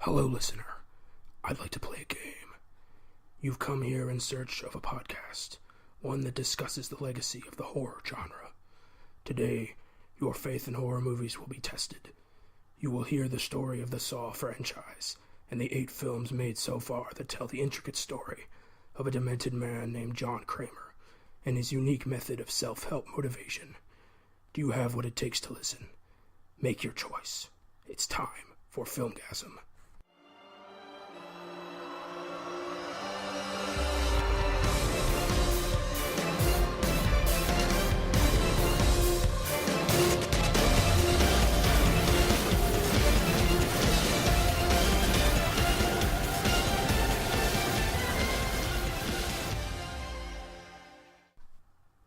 Hello, listener. I'd like to play a game. You've come here in search of a podcast, one that discusses the legacy of the horror genre. Today, your faith in horror movies will be tested. You will hear the story of the Saw franchise and the 8 films made so far that tell the intricate story of a demented man named John Kramer and his unique method of self-help motivation. Do you have what it takes to listen? Make your choice. It's time for Filmgazm.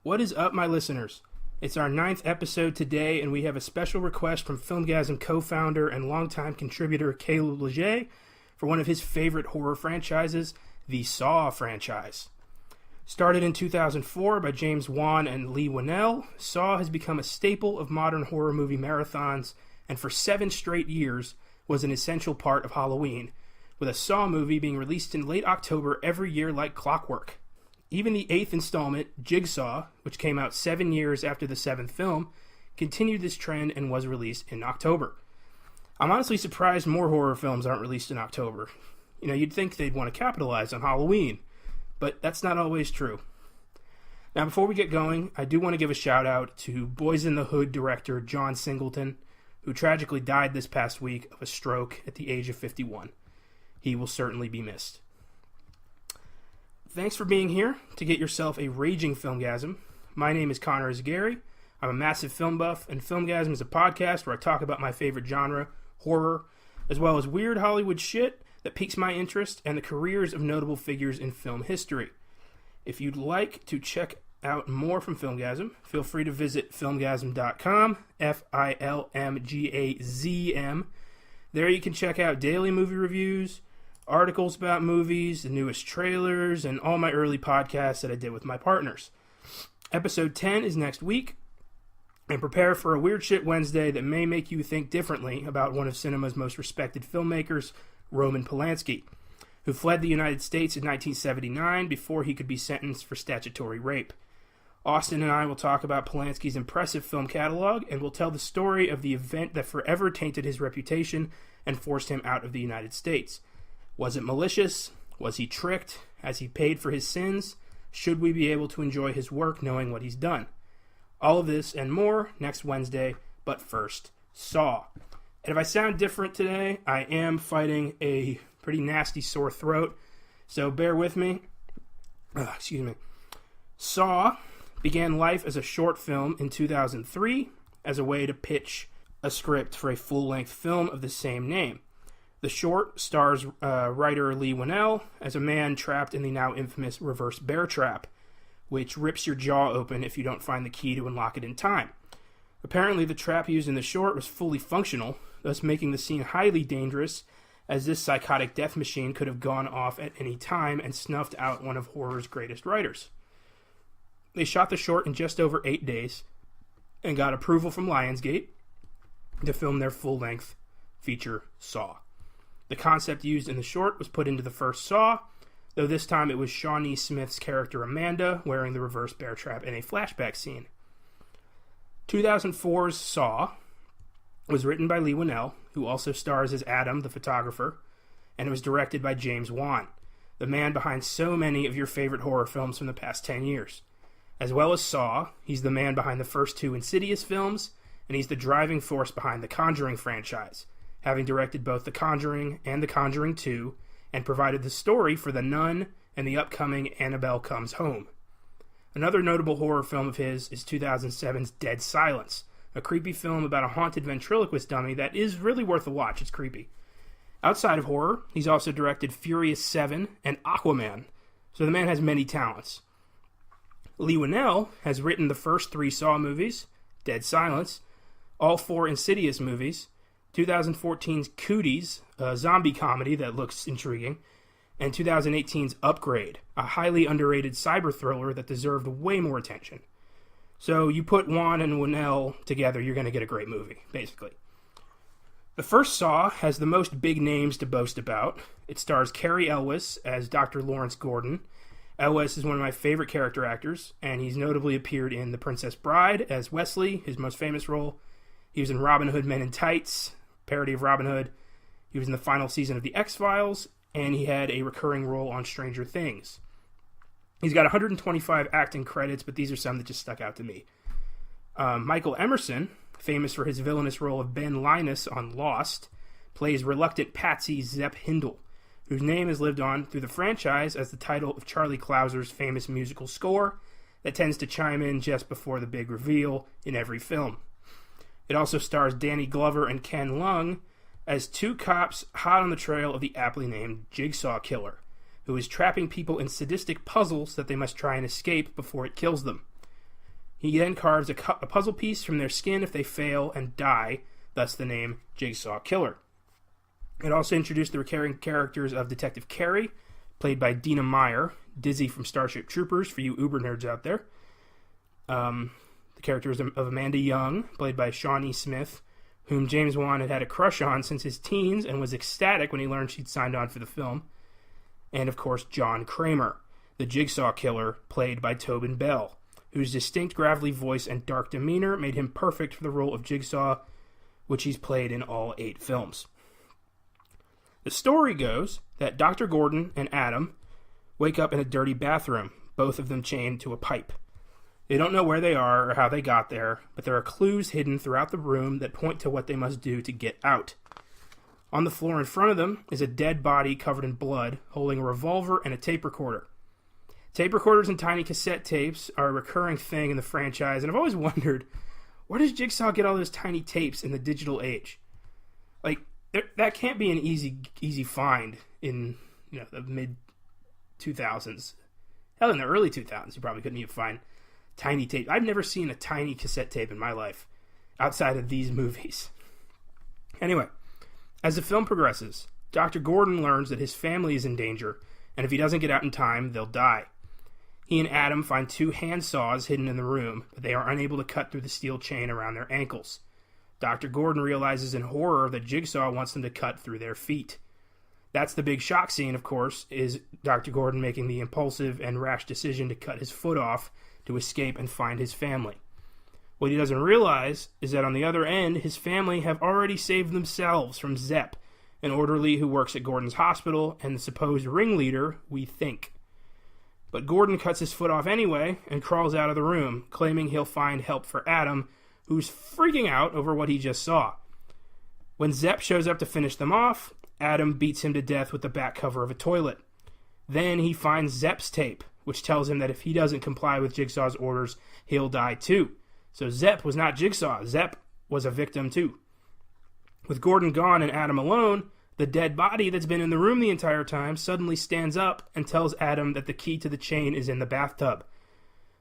What is up, my listeners? It's our 9th episode today, and we have a special request from Filmgazm co-founder and longtime contributor Caleb Leger for one of his favorite horror franchises, the Saw franchise. Started in 2004 by James Wan and Leigh Whannell, Saw has become a staple of modern horror movie marathons, and for 7 straight years was an essential part of Halloween, with a Saw movie being released in late October every year like clockwork. Even the 8th installment, Jigsaw, which came out 7 years after the 7th film, continued this trend and was released in October. I'm honestly surprised more horror films aren't released in October. You'd think they'd want to capitalize on Halloween, but that's not always true. Now, before we get going, I do want to give a shout out to Boys in the Hood director John Singleton, who tragically died this past week of a stroke at the age of 51. He will certainly be missed. Thanks for being here to get yourself a raging Filmgazm. My name is Connor Eyzaguirre. I'm a massive film buff, and Filmgazm is a podcast where I talk about my favorite genre, horror, as well as weird Hollywood shit that piques my interest and the careers of notable figures in film history. If you'd like to check out more from Filmgazm, feel free to visit filmgazm.com, Filmgazm. There you can check out daily movie reviews, articles about movies, the newest trailers, and all my early podcasts that I did with my partners. Episode 10 is next week, and prepare for a Weird Shit Wednesday that may make you think differently about one of cinema's most respected filmmakers, Roman Polanski, who fled the United States in 1979 before he could be sentenced for statutory rape. Austin and I will talk about Polanski's impressive film catalog, and will tell the story of the event that forever tainted his reputation and forced him out of the United States. Was it malicious? Was he tricked? Has he paid for his sins? Should we be able to enjoy his work knowing what he's done? All of this and more next Wednesday, but first, Saw. And if I sound different today, I am fighting a pretty nasty sore throat, so bear with me. Saw began life as a short film in 2003 as a way to pitch a script for a full-length film of the same name. The short stars writer Leigh Whannell as a man trapped in the now infamous reverse bear trap, which rips your jaw open if you don't find the key to unlock it in time. Apparently, the trap used in the short was fully functional, thus making the scene highly dangerous, as this psychotic death machine could have gone off at any time and snuffed out one of horror's greatest writers. They shot the short in just over 8 days and got approval from Lionsgate to film their full-length feature Saw. The concept used in the short was put into the first Saw, though this time it was Shawnee Smith's character Amanda wearing the reverse bear trap in a flashback scene. 2004's Saw was written by Leigh Whannell, who also stars as Adam, the photographer, and it was directed by James Wan, the man behind so many of your favorite horror films from the past 10 years. As well as Saw, he's the man behind the first 2 Insidious films, and he's the driving force behind the Conjuring franchise, having directed both The Conjuring and The Conjuring 2, and provided the story for The Nun and the upcoming Annabelle Comes Home. Another notable horror film of his is 2007's Dead Silence, a creepy film about a haunted ventriloquist dummy that is really worth a watch. It's creepy. Outside of horror, he's also directed Furious 7 and Aquaman, so the man has many talents. Leigh Whannell has written the first 3 Saw movies, Dead Silence, all 4 Insidious movies, 2014's Cooties, a zombie comedy that looks intriguing, and 2018's Upgrade, a highly underrated cyber thriller that deserved way more attention. So you put Wan and Whannell together, you're going to get a great movie, basically. The first Saw has the most big names to boast about. It stars Cary Elwes as Dr. Lawrence Gordon. Elwes is one of my favorite character actors, and he's notably appeared in The Princess Bride as Wesley, his most famous role. He was in Robin Hood Men in Tights, parody of Robin Hood. He was in the final season of The X-Files, and he had a recurring role on Stranger Things. He's got 125 acting credits, but these are some that just stuck out to me. Michael Emerson, famous for his villainous role of Ben Linus on Lost, plays reluctant Patsy Zepp Hindle, whose name has lived on through the franchise as the title of Charlie Clouser's famous musical score that tends to chime in just before the big reveal in every film. It also stars Danny Glover and Ken Lung as two cops hot on the trail of the aptly named Jigsaw Killer, who is trapping people in sadistic puzzles that they must try and escape before it kills them. He then carves a puzzle piece from their skin if they fail and die, thus the name Jigsaw Killer. It also introduced the recurring characters of Detective Carey, played by Dina Meyer, Dizzy from Starship Troopers, for you Uber nerds out there. The characters of Amanda Young, played by Shawnee Smith, whom James Wan had a crush on since his teens and was ecstatic when he learned she'd signed on for the film. And, of course, John Kramer, the Jigsaw Killer, played by Tobin Bell, whose distinct gravelly voice and dark demeanor made him perfect for the role of Jigsaw, which he's played in all 8 films. The story goes that Dr. Gordon and Adam wake up in a dirty bathroom, both of them chained to a pipe. They don't know where they are or how they got there, but there are clues hidden throughout the room that point to what they must do to get out. On the floor in front of them is a dead body covered in blood, holding a revolver and a tape recorder. Tape recorders and tiny cassette tapes are a recurring thing in the franchise, and I've always wondered, where does Jigsaw get all those tiny tapes in the digital age? Like, that can't be an easy find in the mid-2000s. Hell, in the early 2000s, you probably couldn't even find tiny tape. I've never seen a tiny cassette tape in my life outside of these movies. Anyway, as the film progresses, Dr. Gordon learns that his family is in danger, and if he doesn't get out in time, they'll die. He and Adam find 2 hand saws hidden in the room, but they are unable to cut through the steel chain around their ankles. Dr. Gordon realizes in horror that Jigsaw wants them to cut through their feet. That's the big shock scene, of course, is Dr. Gordon making the impulsive and rash decision to cut his foot off to escape and find his family. What he doesn't realize is that on the other end, his family have already saved themselves from Zepp, an orderly who works at Gordon's hospital and the supposed ringleader, we think. But Gordon cuts his foot off anyway and crawls out of the room, claiming he'll find help for Adam, who's freaking out over what he just saw. When Zepp shows up to finish them off, Adam beats him to death with the back cover of a toilet. Then he finds Zepp's tape, which tells him that if he doesn't comply with Jigsaw's orders, he'll die too. So Zepp was not Jigsaw. Zepp was a victim too. With Gordon gone and Adam alone, the dead body that's been in the room the entire time suddenly stands up and tells Adam that the key to the chain is in the bathtub.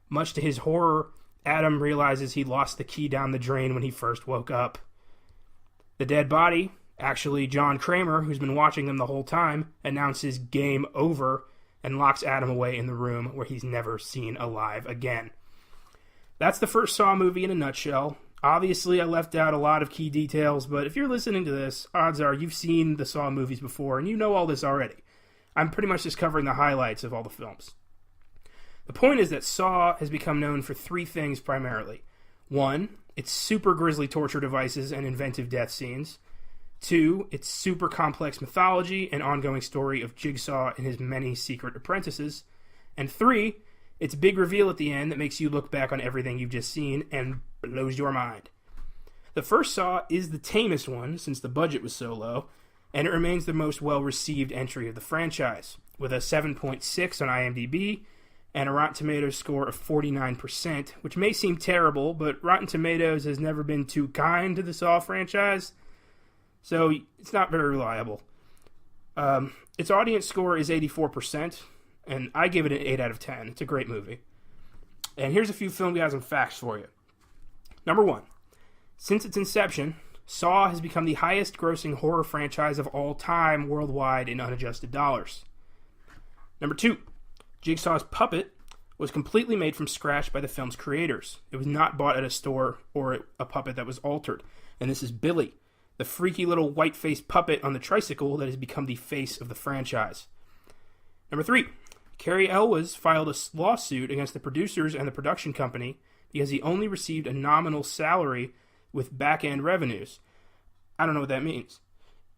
Much to his horror, Adam realizes he lost the key down the drain when he first woke up. The dead body, actually John Kramer, who's been watching them the whole time, announces game over and locks Adam away in the room where he's never seen alive again. That's the first Saw movie in a nutshell. Obviously, I left out a lot of key details, but if you're listening to this, odds are you've seen the Saw movies before and you know all this already. I'm pretty much just covering the highlights of all the films. The point is that Saw has become known for 3 things primarily. 1, its super grisly torture devices and inventive death scenes. 2, its super complex mythology and ongoing story of Jigsaw and his many secret apprentices. And 3, its big reveal at the end that makes you look back on everything you've just seen and blows your mind. The first Saw is the tamest one, since the budget was so low, and it remains the most well-received entry of the franchise, with a 7.6 on IMDb and a Rotten Tomatoes score of 49%, which may seem terrible, but Rotten Tomatoes has never been too kind to the Saw franchise, so it's not very reliable. Its audience score is 84%, and I give it an 8 out of 10. It's a great movie. And here's a few Filmgazm facts for you. Number 1. Since its inception, Saw has become the highest-grossing horror franchise of all time worldwide in unadjusted dollars. Number 2. Jigsaw's puppet was completely made from scratch by the film's creators. It was not bought at a store or a puppet that was altered. And this is Billy, the freaky little white-faced puppet on the tricycle that has become the face of the franchise. Number 3, Cary Elwes filed a lawsuit against the producers and the production company because he only received a nominal salary with back-end revenues. I don't know what that means,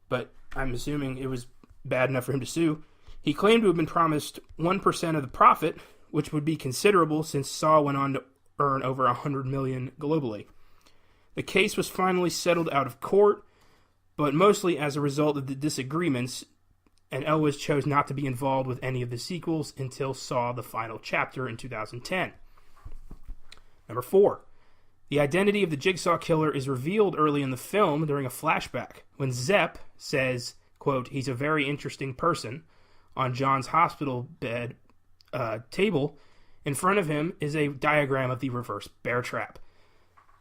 but I'm assuming it was bad enough for him to sue. He claimed to have been promised 1% of the profit, which would be considerable since Saw went on to earn over $100 million globally. The case was finally settled out of court, but mostly as a result of the disagreements, and Elwes chose not to be involved with any of the sequels until Saw the Final Chapter in 2010. Number 4. The identity of the Jigsaw Killer is revealed early in the film during a flashback, when Zepp says, quote, "He's a very interesting person." On John's hospital bed table, in front of him is a diagram of the reverse bear trap.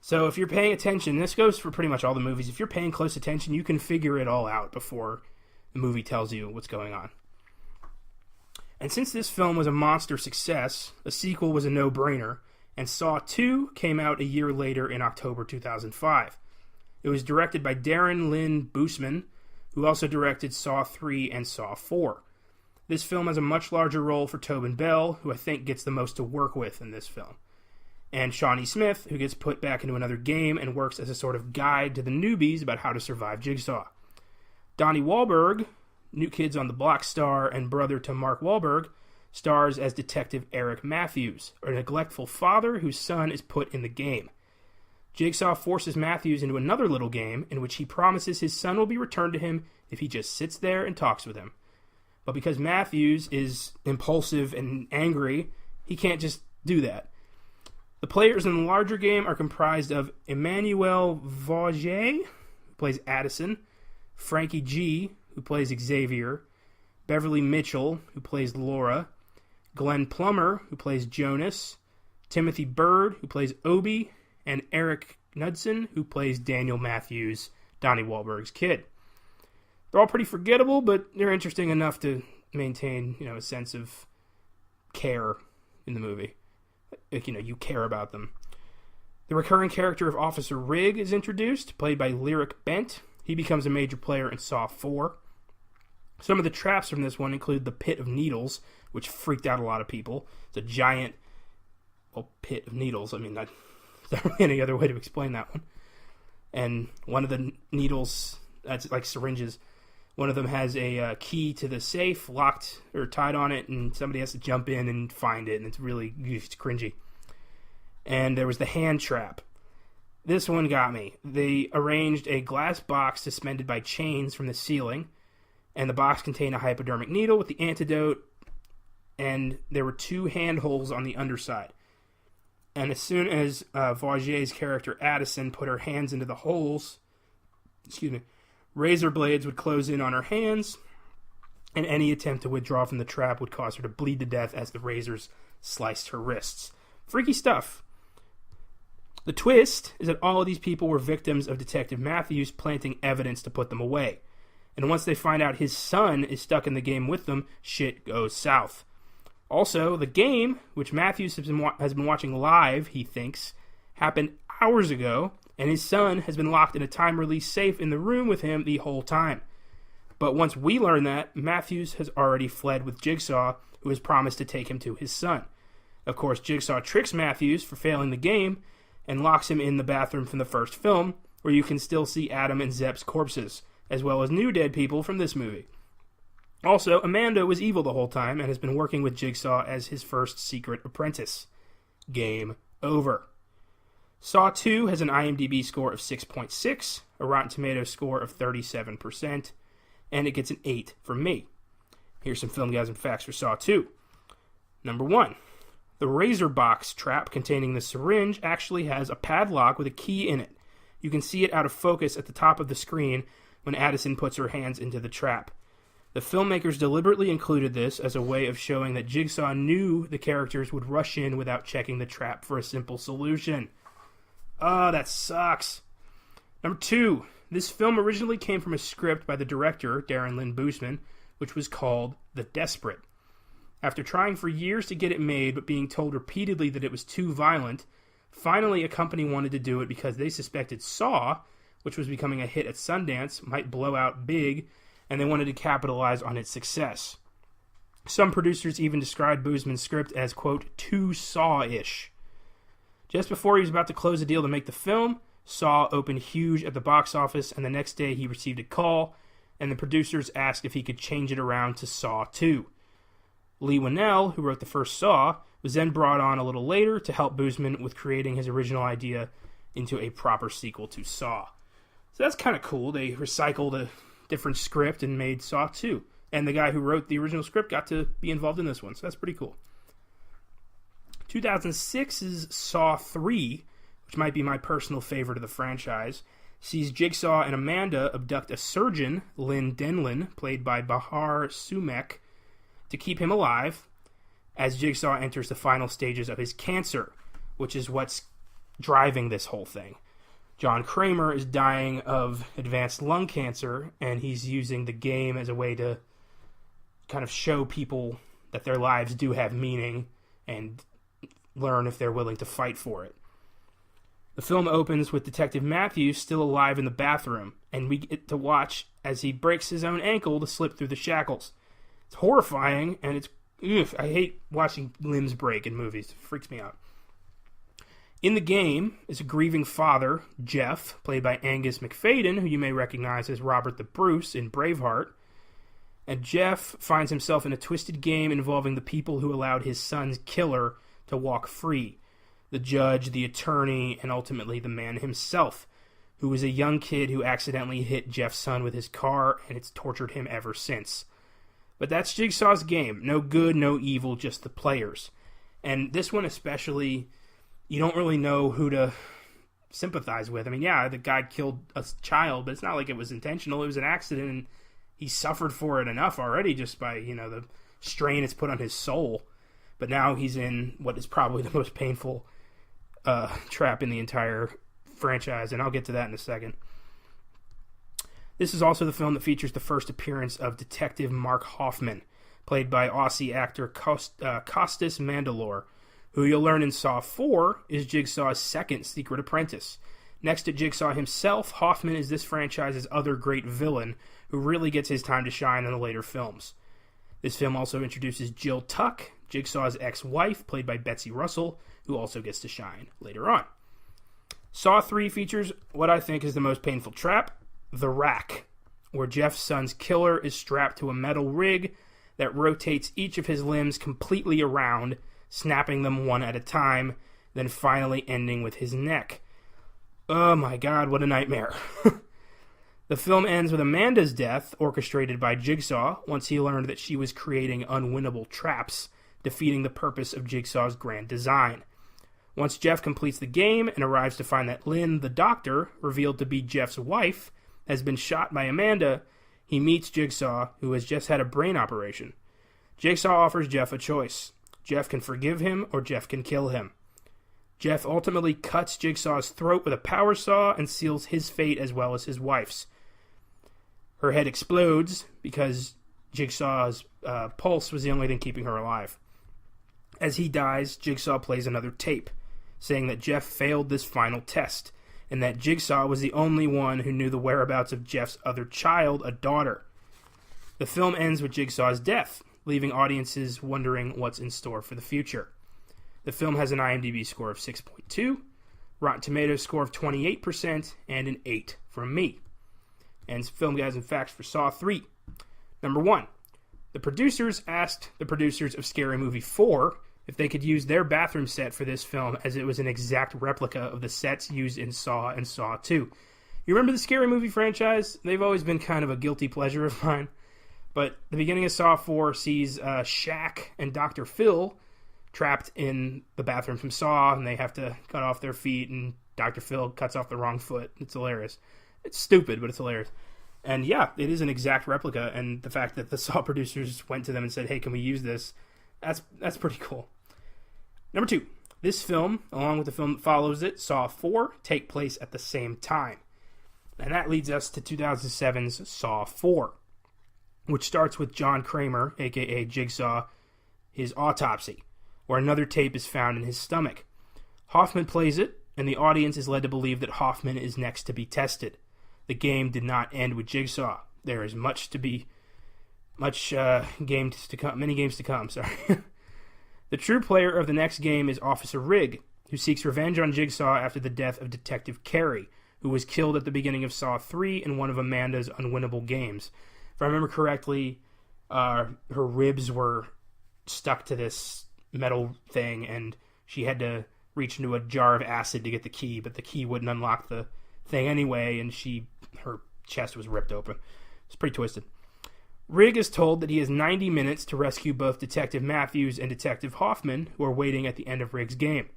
So if you're paying attention, this goes for pretty much all the movies, if you're paying close attention, you can figure it all out before the movie tells you what's going on. And since this film was a monster success, a sequel was a no-brainer, and Saw 2 came out a year later in October 2005. It was directed by Darren Lynn Bousman, who also directed Saw 3 and Saw 4. This film has a much larger role for Tobin Bell, who I think gets the most to work with in this film, and Shawnee Smith, who gets put back into another game and works as a sort of guide to the newbies about how to survive Jigsaw. Donnie Wahlberg, New Kids on the Block star and brother to Mark Wahlberg, stars as Detective Eric Matthews, a neglectful father whose son is put in the game. Jigsaw forces Matthews into another little game in which he promises his son will be returned to him if he just sits there and talks with him. But because Matthews is impulsive and angry, he can't just do that. The players in the larger game are comprised of Emmanuel Vaugier, who plays Addison, Frankie G, who plays Eyzaguirre, Beverly Mitchell, who plays Laura, Glenn Plummer, who plays Jonas, Timothy Bird, who plays Obi, and Eric Knudsen, who plays Daniel Matthews, Donnie Wahlberg's kid. They're all pretty forgettable, but they're interesting enough to maintain, a sense of care in the movie. Like, you care about them. The recurring character of Officer Rigg is introduced, played by Lyric Bent. He becomes a major player in Saw 4. Some of the traps from this one include the Pit of Needles, which freaked out a lot of people. It's a giant, pit of needles. I mean, there's not really any other way to explain that one. And one of the needles, that's like syringes, one of them has a key to the safe locked or tied on it, and somebody has to jump in and find it, and it's cringy. And there was the hand trap. This one got me. They arranged a glass box suspended by chains from the ceiling, and the box contained a hypodermic needle with the antidote, and there were 2 hand holes on the underside. And as soon as Vaugier's character Addison put her hands into the holes, razor blades would close in on her hands, and any attempt to withdraw from the trap would cause her to bleed to death as the razors sliced her wrists. Freaky stuff. The twist is that all of these people were victims of Detective Matthews planting evidence to put them away. And once they find out his son is stuck in the game with them, shit goes south. Also, the game, which Matthews has been watching live, he thinks, happened hours ago, and his son has been locked in a time-release safe in the room with him the whole time. But once we learn that, Matthews has already fled with Jigsaw, who has promised to take him to his son. Of course, Jigsaw tricks Matthews for failing the game, and locks him in the bathroom from the first film, where you can still see Adam and Zepp's corpses, as well as new dead people from this movie. Also, Amanda was evil the whole time and has been working with Jigsaw as his first secret apprentice. Game over. Saw 2 has an IMDb score of 6.6, a Rotten Tomatoes score of 37%, and it gets an 8 from me. Here's some Filmgazm facts for Saw 2. Number 1. The razor box trap containing the syringe actually has a padlock with a key in it. You can see it out of focus at the top of the screen when Addison puts her hands into the trap. The filmmakers deliberately included this as a way of showing that Jigsaw knew the characters would rush in without checking the trap for a simple solution. Oh, that sucks. Number 2. This film originally came from a script by the director, Darren Lynn Bousman, which was called The Desperate. After trying for years to get it made, but being told repeatedly that it was too violent, finally a company wanted to do it because they suspected Saw which was becoming a hit at Sundance, might blow out big, and they wanted to capitalize on its success. Some producers even described Bousman's script as, quote, too Saw-ish. Just before he was about to close the deal to make the film, Saw opened huge at the box office, and the next day he received a call, and the producers asked if he could change it around to Saw 2. Leigh Whannell, who wrote the first Saw, was then brought on a little later to help Bousman with creating his original idea into a proper sequel to Saw. So that's kind of cool. They recycled a different script and made Saw 2. And the guy who wrote the original script got to be involved in this one, so that's pretty cool. 2006's Saw 3, which might be my personal favorite of the franchise, sees Jigsaw and Amanda abduct a surgeon, Lynn Denlin, played by Bahar Sumek, to keep him alive as Jigsaw enters the final stages of his cancer, which is what's driving this whole thing. John Kramer is dying of advanced lung cancer, and he's using the game as a way to kind of show people that their lives do have meaning and learn if they're willing to fight for it. The film opens with Detective Matthews still alive in the bathroom, and we get to watch as he breaks his own ankle to slip through the shackles. It's horrifying, and I hate watching limbs break in movies. It freaks me out. In the game is a grieving father, Jeff, played by Angus McFadden, who you may recognize as Robert the Bruce in Braveheart. And Jeff finds himself in a twisted game involving the people who allowed his son's killer to walk free. The judge, the attorney, and ultimately the man himself, who was a young kid who accidentally hit Jeff's son with his car, and it's tortured him ever since. But that's Jigsaw's game. No good, no evil, just the players. And this one especially, you don't really know who to sympathize with. I mean, yeah, the guy killed a child, but it's not like it was intentional. It was an accident, and he suffered for it enough already just by, the strain it's put on his soul. But now he's in what is probably the most painful trap in the entire franchise, and I'll get to that in a second. This is also the film that features the first appearance of Detective Mark Hoffman, played by Aussie actor Costas Mandylor, who you'll learn in Saw 4 is Jigsaw's second secret apprentice. Next to Jigsaw himself, Hoffman is this franchise's other great villain, who really gets his time to shine in the later films. This film also introduces Jill Tuck, Jigsaw's ex-wife, played by Betsy Russell, who also gets to shine later on. Saw 3 features what I think is the most painful trap, the rack, where Jeff's son's killer is strapped to a metal rig that rotates each of his limbs completely around, snapping them one at a time, then finally ending with his neck. Oh my god, what a nightmare. The film ends with Amanda's death, orchestrated by Jigsaw, once he learned that she was creating unwinnable traps, defeating the purpose of Jigsaw's grand design. Once Jeff completes the game and arrives to find that Lynn, the doctor, revealed to be Jeff's wife, has been shot by Amanda, he meets Jigsaw, who has just had a brain operation. Jigsaw offers Jeff a choice. Jeff can forgive him, or Jeff can kill him. Jeff ultimately cuts Jigsaw's throat with a power saw and seals his fate as well as his wife's. Her head explodes because Jigsaw's pulse was the only thing keeping her alive. As he dies, Jigsaw plays another tape, saying that Jeff failed this final test, and that Jigsaw was the only one who knew the whereabouts of Jeff's other child, a daughter. The film ends with Jigsaw's death, leaving audiences wondering what's in store for the future. The film has an IMDb score of 6.2, Rotten Tomatoes score of 28%, and an 8 from me. And Filmgazm facts for Saw 3. Number 1. The producers asked the producers of Scary Movie 4 if they could use their bathroom set for this film, as it was an exact replica of the sets used in Saw and Saw 2. You remember the Scary Movie franchise? They've always been kind of a guilty pleasure of mine. But the beginning of Saw 4 sees Shaq and Dr. Phil trapped in the bathroom from Saw, and they have to cut off their feet, and Dr. Phil cuts off the wrong foot. It's hilarious. It's stupid, but it's hilarious. And yeah, it is an exact replica, and the fact that the Saw producers went to them and said, hey, can we use this? That's pretty cool. Number 2. This film, along with the film that follows it, Saw 4, take place at the same time. And that leads us to 2007's Saw 4, which starts with John Kramer, a.k.a. Jigsaw, his autopsy, where another tape is found in his stomach. Hoffman plays it, and the audience is led to believe that Hoffman is next to be tested. the game did not end with Jigsaw. There is many games to come. Sorry. The true player of the next game is Officer Rigg, who seeks revenge on Jigsaw after the death of Detective Carey, who was killed at the beginning of Saw 3 in one of Amanda's unwinnable games. If I remember correctly, her ribs were stuck to this metal thing, and she had to reach into a jar of acid to get the key, but the key wouldn't unlock the thing anyway, and her chest was ripped open. It's pretty twisted. Rigg is told that he has 90 minutes to rescue both Detective Matthews and Detective Hoffman, who are waiting at the end of Rigg's game.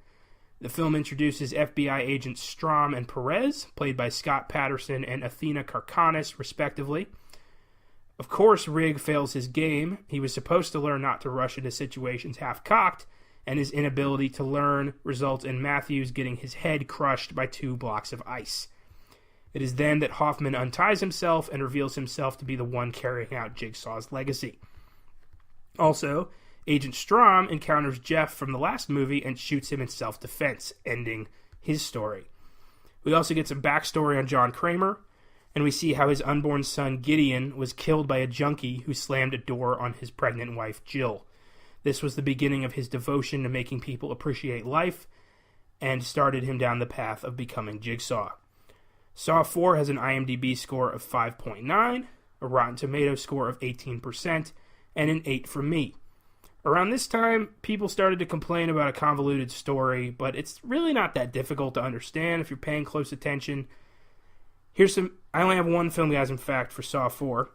The film introduces FBI agents Strom and Perez, played by Scott Patterson and Athena Karkanis, respectively. Of course, Rigg fails his game. He was supposed to learn not to rush into situations half-cocked, and his inability to learn results in Matthews getting his head crushed by 2 blocks of ice. It is then that Hoffman unties himself and reveals himself to be the one carrying out Jigsaw's legacy. Also, Agent Strom encounters Jeff from the last movie and shoots him in self-defense, ending his story. We also get some backstory on John Kramer, and we see how his unborn son Gideon was killed by a junkie who slammed a door on his pregnant wife Jill. This was the beginning of his devotion to making people appreciate life, and started him down the path of becoming Jigsaw. Saw 4 has an IMDb score of 5.9, a Rotten Tomatoes score of 18%, and an 8 from me. Around this time, people started to complain about a convoluted story, but it's really not that difficult to understand if you're paying close attention. I only have one Filmgazm fact for Saw 4.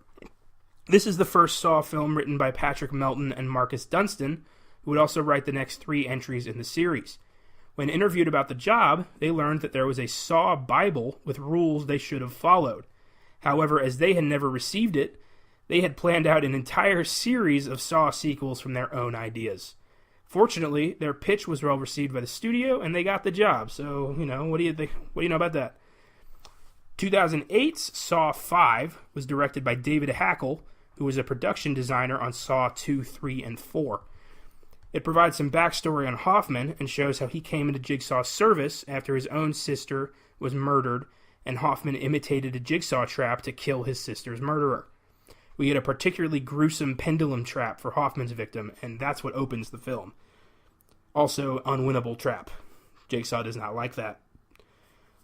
This is the first Saw film written by Patrick Melton and Marcus Dunstan, who would also write the next 3 entries in the series. When interviewed about the job, they learned that there was a Saw Bible with rules they should have followed. However, as they had never received it, they had planned out an entire series of Saw sequels from their own ideas. Fortunately, their pitch was well received by the studio, and they got the job. So, what do you know about that? 2008's Saw 5 was directed by David Hackle, who was a production designer on Saw 2, 3, and 4. It provides some backstory on Hoffman and shows how he came into Jigsaw's service after his own sister was murdered, and Hoffman imitated a jigsaw trap to kill his sister's murderer. We get a particularly gruesome pendulum trap for Hoffman's victim, and that's what opens the film. Also, unwinnable trap. Jigsaw does not like that.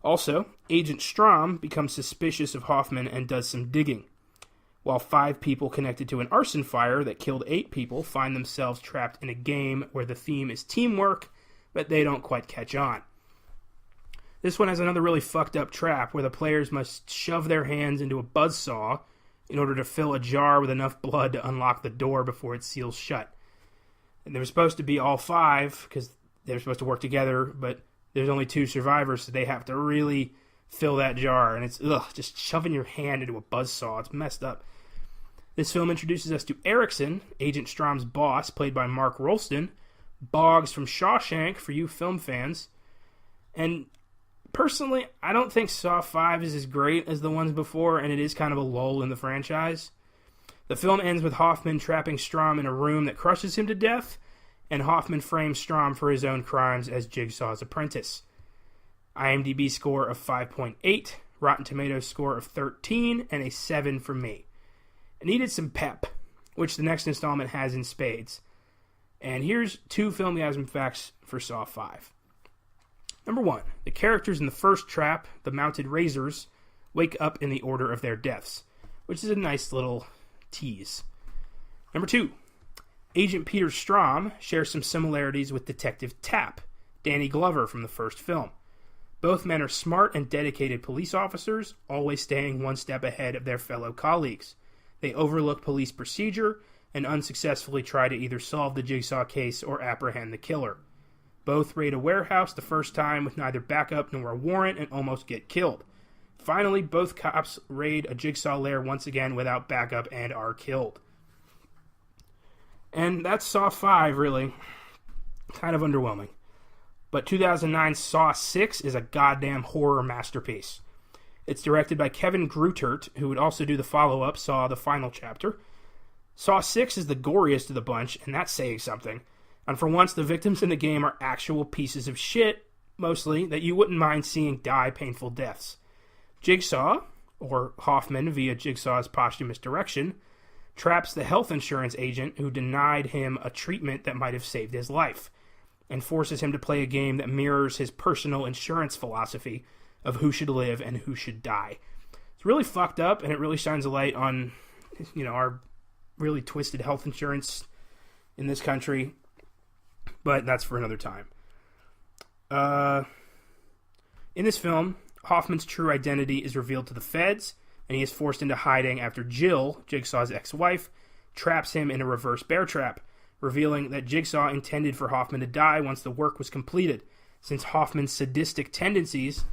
Also, Agent Strom becomes suspicious of Hoffman and does some digging, while 5 people connected to an arson fire that killed 8 people find themselves trapped in a game where the theme is teamwork, but they don't quite catch on. This one has another really fucked up trap where the players must shove their hands into a buzzsaw in order to fill a jar with enough blood to unlock the door before it seals shut. And they were supposed to be all 5 because they were supposed to work together, but there's only 2 survivors, so they have to really fill that jar, and it's just shoving your hand into a buzzsaw. It's messed up. This film introduces us to Erickson, Agent Strom's boss, played by Mark Rolston, Boggs from Shawshank for you film fans, and personally, I don't think Saw 5 is as great as the ones before, and it is kind of a lull in the franchise. The film ends with Hoffman trapping Strom in a room that crushes him to death, and Hoffman frames Strom for his own crimes as Jigsaw's apprentice. IMDb score of 5.8, Rotten Tomatoes score of 13, and a 7 from me. It needed some pep, which the next installment has in spades. And here's 2 Filmgazm facts for Saw 5. Number 1, the characters in the first trap, the mounted razors, wake up in the order of their deaths, which is a nice little tease. Number 2, Agent Peter Strom shares some similarities with Detective Tapp, Danny Glover from the first film. Both men are smart and dedicated police officers, always staying one step ahead of their fellow colleagues. They overlook police procedure and unsuccessfully try to either solve the Jigsaw case or apprehend the killer. Both raid a warehouse the first time with neither backup nor a warrant and almost get killed. Finally, both cops raid a Jigsaw lair once again without backup and are killed. And that's Saw 5, really. Kind of underwhelming. But 2009's Saw 6 is a goddamn horror masterpiece. It's directed by Kevin Greutert, who would also do the follow-up, Saw the Final Chapter. Saw 6 is the goriest of the bunch, and that's saying something. And for once, the victims in the game are actual pieces of shit, mostly, that you wouldn't mind seeing die painful deaths. Jigsaw, or Hoffman, via Jigsaw's posthumous direction, traps the health insurance agent who denied him a treatment that might have saved his life, and forces him to play a game that mirrors his personal insurance philosophy of who should live and who should die. It's really fucked up, and it really shines a light on, our really twisted health insurance in this country, but that's for another time. In this film, Hoffman's true identity is revealed to the feds, and he is forced into hiding after Jill, Jigsaw's ex-wife, traps him in a reverse bear trap, revealing that Jigsaw intended for Hoffman to die once the work was completed, since Hoffman's sadistic tendencies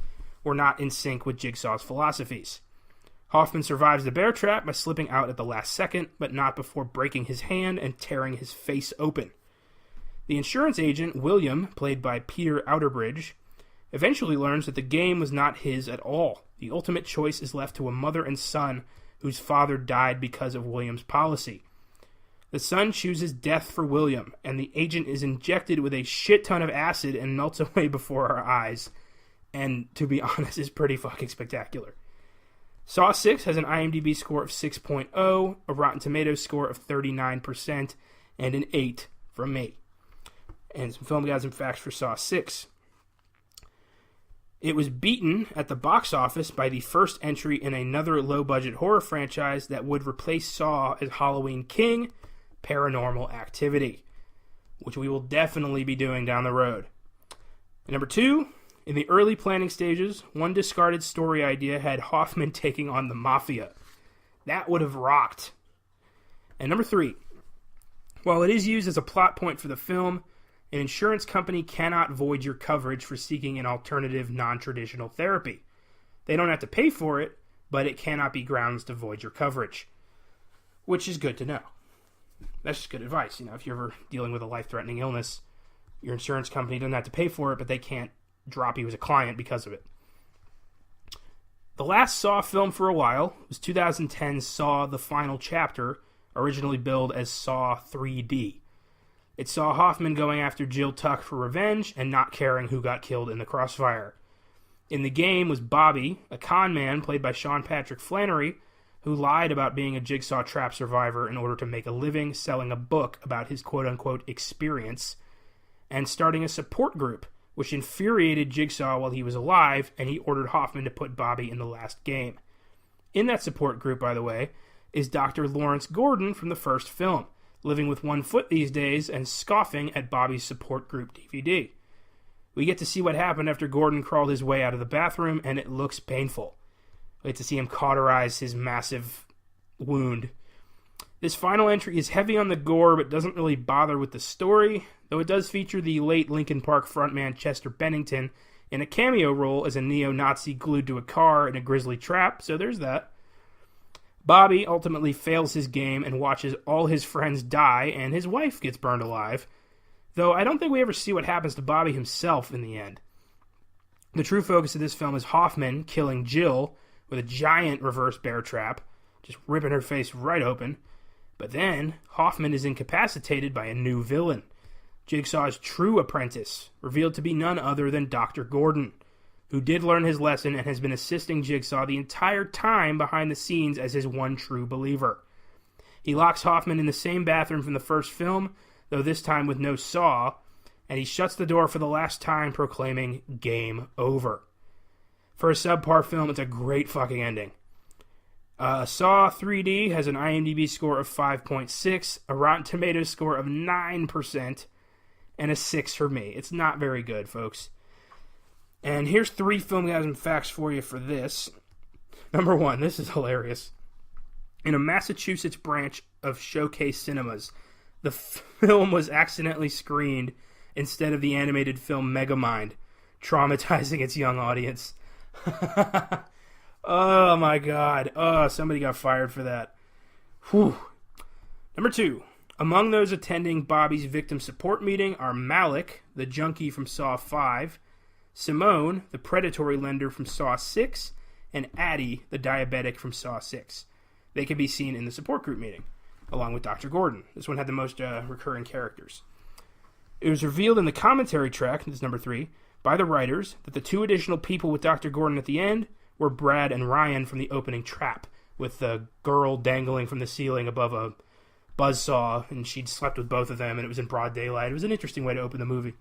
were not in sync with Jigsaw's philosophies. Hoffman survives the bear trap by slipping out at the last second, but not before breaking his hand and tearing his face open. The insurance agent, William, played by Peter Outerbridge, eventually learns that the game was not his at all. The ultimate choice is left to a mother and son whose father died because of William's policy. The son chooses death for William, and the agent is injected with a shit ton of acid and melts away before our eyes. And, to be honest, is pretty fucking spectacular. Saw 6 has an IMDb score of 6.0, a Rotten Tomatoes score of 39%, and an 8 from me. And some Filmgazm facts for Saw 6. It was beaten at the box office by the first entry in another low-budget horror franchise that would replace Saw as Halloween King, Paranormal Activity, which we will definitely be doing down the road. And number 2, in the early planning stages, one discarded story idea had Hoffman taking on the Mafia. That would have rocked. And number 3, while it is used as a plot point for the film, an insurance company cannot void your coverage for seeking an alternative, non-traditional therapy. They don't have to pay for it, but it cannot be grounds to void your coverage, which is good to know. That's just good advice. If you're ever dealing with a life-threatening illness, your insurance company doesn't have to pay for it, but they can't drop you as a client because of it. The last Saw film for a while was 2010's Saw: The Final Chapter, originally billed as Saw 3D. It saw Hoffman going after Jill Tuck for revenge and not caring who got killed in the crossfire. In the game was Bobby, a con man played by Sean Patrick Flannery, who lied about being a Jigsaw trap survivor in order to make a living selling a book about his quote-unquote experience, and starting a support group, which infuriated Jigsaw while he was alive, and he ordered Hoffman to put Bobby in the last game. In that support group, by the way, is Dr. Lawrence Gordon from the first film, living with one foot these days and scoffing at Bobby's support group DVD. We get to see what happened after Gordon crawled his way out of the bathroom, and it looks painful. We get to see him cauterize his massive wound. This final entry is heavy on the gore, but doesn't really bother with the story, though it does feature the late Linkin Park frontman Chester Bennington in a cameo role as a neo-Nazi glued to a car in a grisly trap, so there's that. Bobby ultimately fails his game and watches all his friends die, and his wife gets burned alive, though I don't think we ever see what happens to Bobby himself in the end. The true focus of this film is Hoffman killing Jill with a giant reverse bear trap, just ripping her face right open, but then Hoffman is incapacitated by a new villain, Jigsaw's true apprentice, revealed to be none other than Dr. Gordon, who did learn his lesson and has been assisting Jigsaw the entire time behind the scenes as his one true believer. He locks Hoffman in the same bathroom from the first film, though this time with no saw, and he shuts the door for the last time, proclaiming, "Game over." For a subpar film, it's a great fucking ending. Saw 3D has an IMDb score of 5.6, a Rotten Tomatoes score of 9%, and a 6 for me. It's not very good, folks. And here's 3 Filmgazm facts for you for this. Number 1, this is hilarious. In a Massachusetts branch of Showcase Cinemas, the film was accidentally screened instead of the animated film Megamind, traumatizing its young audience. Oh my god. Oh, somebody got fired for that. Whew. Number 2, among those attending Bobby's victim support meeting are Malik, the junkie from Saw 5, Simone, the predatory lender from Saw 6, and Addie, the diabetic from Saw 6. They can be seen in the support group meeting, along with Dr. Gordon. This one had the most recurring characters. It was revealed in the commentary track, this is number 3, by the writers that the 2 additional people with Dr. Gordon at the end were Brad and Ryan from the opening Trap, with the girl dangling from the ceiling above a buzzsaw, and she'd slept with both of them, and it was in broad daylight. It was an interesting way to open the movie.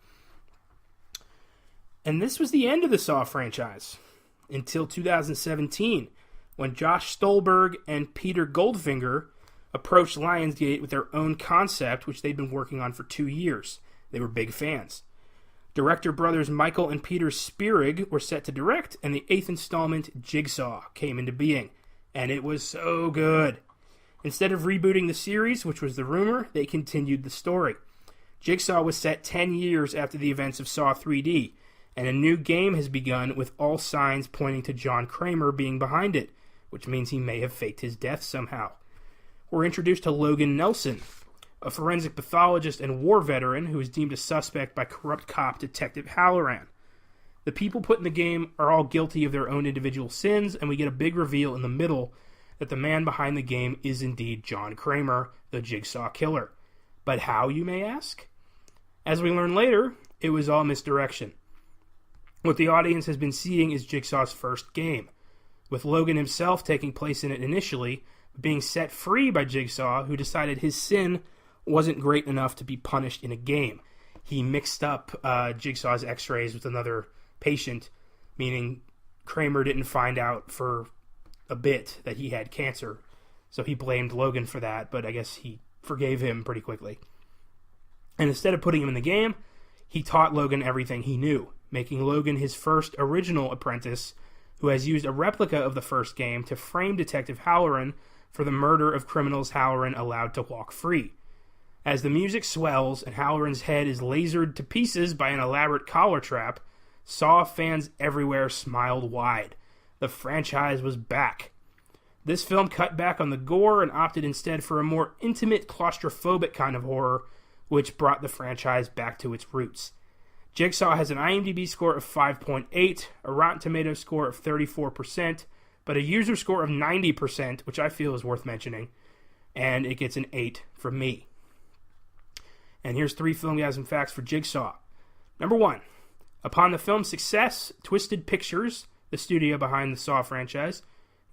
And this was the end of the Saw franchise until 2017, when Josh Stolberg and Peter Goldfinger approached Lionsgate with their own concept, which they'd been working on for 2 years. They were big fans. Director brothers Michael and Peter Spierig were set to direct, and the 8th installment, Jigsaw, came into being. And it was so good. Instead of rebooting the series, which was the rumor, they continued the story. Jigsaw was set 10 years after the events of Saw 3D, and a new game has begun with all signs pointing to John Kramer being behind it, which means he may have faked his death somehow. We're introduced to Logan Nelson, a forensic pathologist and war veteran who is deemed a suspect by corrupt cop Detective Halloran. The people put in the game are all guilty of their own individual sins, and we get a big reveal in the middle that the man behind the game is indeed John Kramer, the Jigsaw killer. But how, you may ask? As we learn later, it was all misdirection. What the audience has been seeing is Jigsaw's first game, with Logan himself taking place in it initially, being set free by Jigsaw, who decided his sin wasn't great enough to be punished in a game. He mixed up Jigsaw's x-rays with another patient, meaning Kramer didn't find out for a bit that he had cancer, so he blamed Logan for that, but I guess he forgave him pretty quickly. And instead of putting him in the game, he taught Logan everything he knew, making Logan his first original apprentice, who has used a replica of the first game to frame Detective Halloran for the murder of criminals Halloran allowed to walk free. As the music swells and Halloran's head is lasered to pieces by an elaborate collar trap, Saw fans everywhere smiled wide. The franchise was back. This film cut back on the gore and opted instead for a more intimate, claustrophobic kind of horror, which brought the franchise back to its roots. Jigsaw has an IMDb score of 5.8, a Rotten Tomatoes score of 34%, but a user score of 90%, which I feel is worth mentioning, and it gets an 8 from me. And here's 3 Filmgazm facts for Jigsaw. Number 1. Upon the film's success, Twisted Pictures, the studio behind the Saw franchise,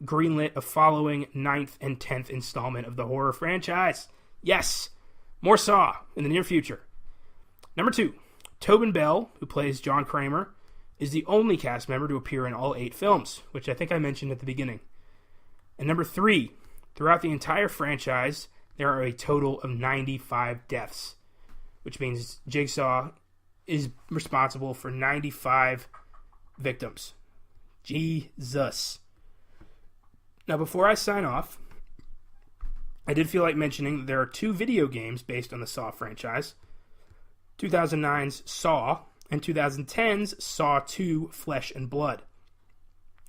greenlit a following 9th and 10th installment of the horror franchise. Yes! More Saw in the near future. Number 2. Tobin Bell, who plays John Kramer, is the only cast member to appear in all 8 films, which I think I mentioned at the beginning. And number 3. Throughout the entire franchise, there are a total of 95 deaths, which means Jigsaw is responsible for 95 victims. Jesus. Now, before I sign off, I did feel like mentioning that there are 2 video games based on the Saw franchise, 2009's Saw and 2010's Saw 2 Flesh and Blood.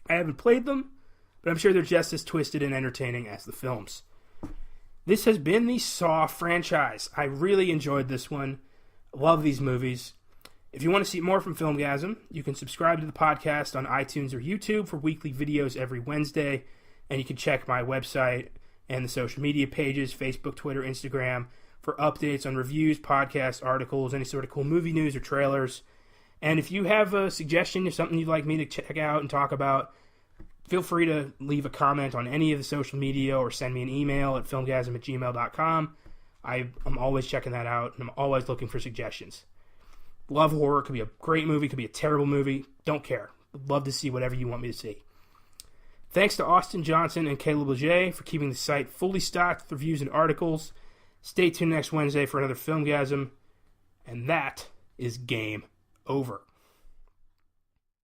I haven't played them, but I'm sure they're just as twisted and entertaining as the films. This has been the Saw franchise. I really enjoyed this one. Love these movies. If you want to see more from Filmgazm, you can subscribe to the podcast on iTunes or YouTube for weekly videos every Wednesday, and you can check my website and the social media pages, Facebook, Twitter, Instagram, for updates on reviews, podcasts, articles, any sort of cool movie news or trailers. And if you have a suggestion or something you'd like me to check out and talk about, feel free to leave a comment on any of the social media or send me an email at filmgazm@gmail.com. I'm always checking that out, and I'm always looking for suggestions. Love horror. Could be a great movie, could be a terrible movie. Don't care. Would love to see whatever you want me to see. Thanks to Austin Johnson and Caleb Leger for keeping the site fully stocked with reviews and articles. Stay tuned next Wednesday for another Filmgazm. And that is game over.